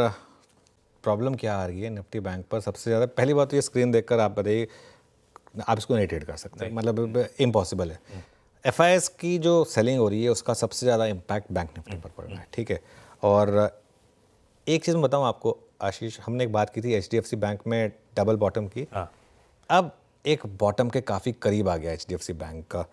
Problem क्या आ रही है निफ्टी बैंक पर सबसे ज़्यादा? पहली बात तो ये स्क्रीन देखकर आप बताइए, आप इसको नहीं ट्रेड कर सकते, मतलब इम्पॉसिबल है। एफआईएस की जो सेलिंग हो रही है उसका सबसे ज़्यादा इम्पैक्ट बैंक निफ्टी पर पड़ रहा है, ठीक है। और एक चीज़ मैं बताऊँ आपको आशीष, हमने एक बात की थी एचडीएफसी बैंक में डबल बॉटम की। अब एक बॉटम के काफ़ी करीब आ गया एचडीएफसी बैंक का।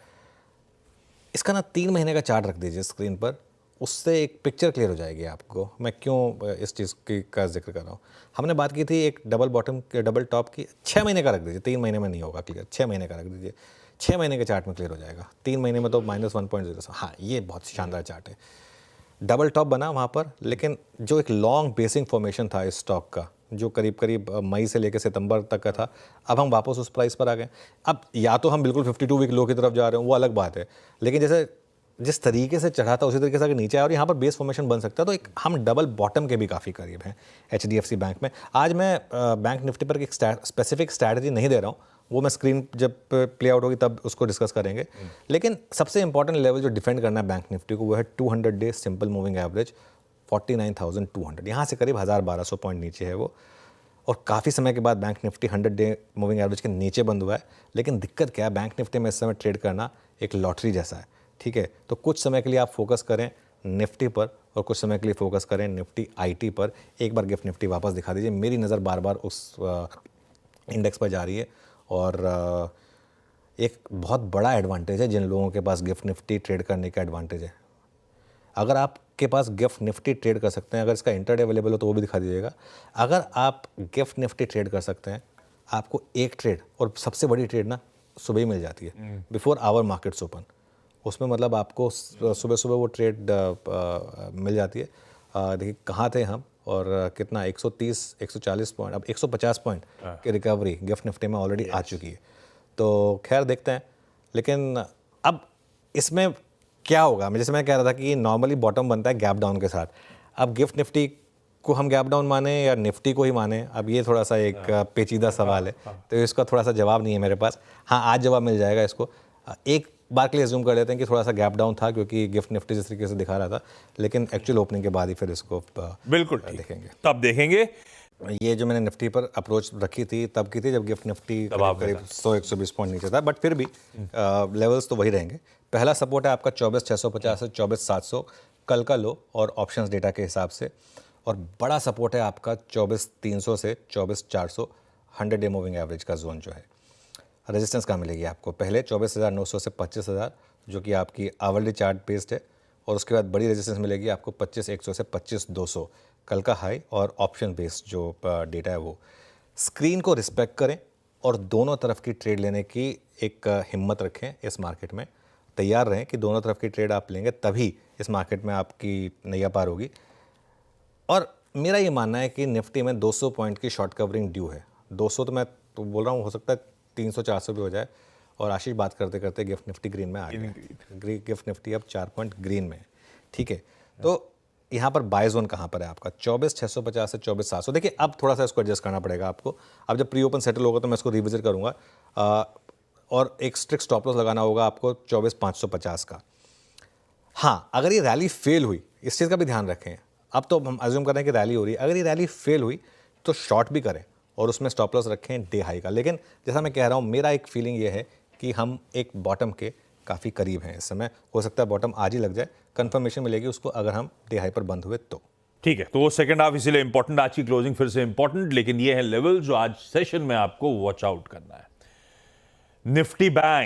इसका ना 3 महीने का चार्ट रख दीजिए स्क्रीन पर, उससे एक पिक्चर क्लियर हो जाएगी आपको मैं क्यों इस चीज़ की का जिक्र कर रहा हूँ। हमने बात की थी एक डबल बॉटम के डबल टॉप की, 6 महीने का रख दीजिए, 3 महीने में नहीं होगा क्लियर, 6 महीने का रख दीजिए, 6 महीने के चार्ट में क्लियर हो जाएगा। 3 महीने में तो -1.0। हाँ, ये बहुत शानदार चार्ट है। डबल टॉप बना वहाँ पर, लेकिन जो एक लॉन्ग बेसिंग फॉर्मेशन था इस स्टॉक का, जो करीब करीब मई से लेकर सितंबर तक का था, अब हम वापस उस प्राइस पर आ गए। अब या तो हम बिल्कुल 52 वीक लो की तरफ जा रहे हैं, वो अलग बात है, लेकिन जैसे जिस तरीके से चढ़ा था उसी तरीके से अगर नीचे आया और यहाँ पर बेस फॉर्मेशन बन सकता है, तो एक हम डबल बॉटम के भी काफ़ी करीब हैं एचडीएफसी बैंक में। आज मैं बैंक निफ्टी पर एक स्पेसिफिक स्ट्रैटेजी नहीं दे रहा हूँ, वो मैं स्क्रीन जब प्ले आउट होगी तब उसको डिस्कस करेंगे। लेकिन सबसे इंपॉर्टेंट लेवल जो डिफेंड करना है बैंक निफ्टी को वो है 200 डे सिंपल मूविंग एवरेज 49,200। यहाँ से करीब 1,1200 पॉइंट नीचे है वो, और काफ़ी समय के बाद bank Nifty 100 day moving average के नीचे बंद हुआ है। लेकिन दिक्कत क्या है, बैंक निफ्टी में इस समय ट्रेड करना एक लॉटरी जैसा है, ठीक है। तो कुछ समय के लिए आप फोकस करें निफ्टी पर और कुछ समय के लिए फोकस करें निफ्टी आईटी पर। एक बार गिफ्ट निफ्टी वापस दिखा दीजिए, मेरी नज़र बार बार उस इंडेक्स पर जा रही है। और एक बहुत बड़ा एडवांटेज है जिन लोगों के पास गिफ्ट निफ्टी ट्रेड करने का एडवांटेज है। अगर आपके पास गिफ्ट निफ्टी ट्रेड कर सकते हैं, अगर इसका इंटरडे अवेलेबल हो तो वो भी दिखा दीजिएगा। अगर आप गिफ्ट निफ्टी ट्रेड कर सकते हैं, आपको एक ट्रेड, और सबसे बड़ी ट्रेड ना सुबह ही मिल जाती है, बिफोर आवर मार्केट्स ओपन। उसमें मतलब आपको सुबह सुबह वो ट्रेड मिल जाती है। देखिए कहाँ थे हम और कितना 130 140 पॉइंट, अब 150 पॉइंट की रिकवरी गिफ्ट निफ्टी में ऑलरेडी आ चुकी है। तो खैर देखते हैं, लेकिन अब इसमें क्या होगा, जैसे मैं कह रहा था कि नॉर्मली बॉटम बनता है गैप डाउन के साथ। अब गिफ्ट निफ्टी को हम गैप डाउन माने या निफ्टी को ही माने, अब ये थोड़ा सा एक पेचीदा सवाल है, तो इसका थोड़ा सा जवाब नहीं है मेरे पास। हाँ, आज जवाब मिल जाएगा इसको। एक बार के लिए अज्यूम कर लेते हैं कि थोड़ा सा गैप डाउन था क्योंकि गिफ्ट निफ्टी जिस तरीके से दिखा रहा था, लेकिन एक्चुअल ओपनिंग के बाद ही फिर इसको बिल्कुल देखेंगे, तब देखेंगे। ये जो मैंने निफ्टी पर अप्रोच रखी थी तब की थी जब गिफ्ट निफ्टी करीब 100-120 पॉइंट नीचे था, बट फिर भी लेवल्स तो वही रहेंगे। पहला सपोर्ट है आपका 24,650 से 24,700 कल का लो और ऑप्शंस डेटा के हिसाब से, और बड़ा सपोर्ट है आपका 24,300 से 24,400 100 डे मूविंग एवरेज का जोन जो है। रेजिस्टेंस कहाँ मिलेगी आपको? पहले 24,900 से 25,000 जो कि आपकी आवरली चार्ट बेस्ड है, और उसके बाद बड़ी रेजिस्टेंस मिलेगी आपको 25,100 से 25,200 कल का हाई और ऑप्शन बेस्ड जो डेटा है वो। स्क्रीन को रिस्पेक्ट करें और दोनों तरफ की ट्रेड लेने की एक हिम्मत रखें। इस मार्केट में तैयार रहें कि दोनों तरफ की ट्रेड आप लेंगे तभी इस मार्केट में आपकी नैया पार होगी। और मेरा ये मानना है कि निफ्टी में 200 पॉइंट की शॉर्ट कवरिंग ड्यू है। 200 तो मैं तो बोल रहा हूँ, हो सकता है 300-400 भी हो जाए। और आशीष बात करते करते गिफ्ट निफ्टी ग्रीन में आ गया, गिफ्ट निफ्टी अब 4 पॉइंट ग्रीन में है, ठीक है। तो यहाँ पर बाय जोन कहाँ पर है आपका? 24,650 से 24,700। देखिए अब थोड़ा सा इसको एडजस्ट करना पड़ेगा आपको। अब जब प्री ओपन सेटल होगा तो मैं इसको रिविजिट करूँगा, और एक स्ट्रिक्ट स्टॉप लॉस लगाना होगा आपको 24,550 का। हाँ, अगर ये रैली फेल हुई, इस चीज़ का भी ध्यान रखें। अब तो हम अज्यूम कर रहे हैं कि रैली हो रही है, अगर ये रैली फेल हुई तो शॉर्ट भी करें और उसमें स्टॉप लॉस रखें डे हाई का। लेकिन जैसा मैं कह रहा हूँ, मेरा एक फीलिंग ये है कि हम एक बॉटम के काफ़ी करीब हैं इस समय। हो सकता है बॉटम आज ही लग जाए, कंफर्मेशन मिलेगी उसको अगर हम डे हाई पर बंद हुए तो। ठीक है, तो वो सेकंड हाफ इसीलिए इंपॉर्टेंट, आज की क्लोजिंग फिर से इंपॉर्टेंट, लेकिन ये है लेवल जो आज सेशन में आपको वॉच आउट करना है। Nifty bank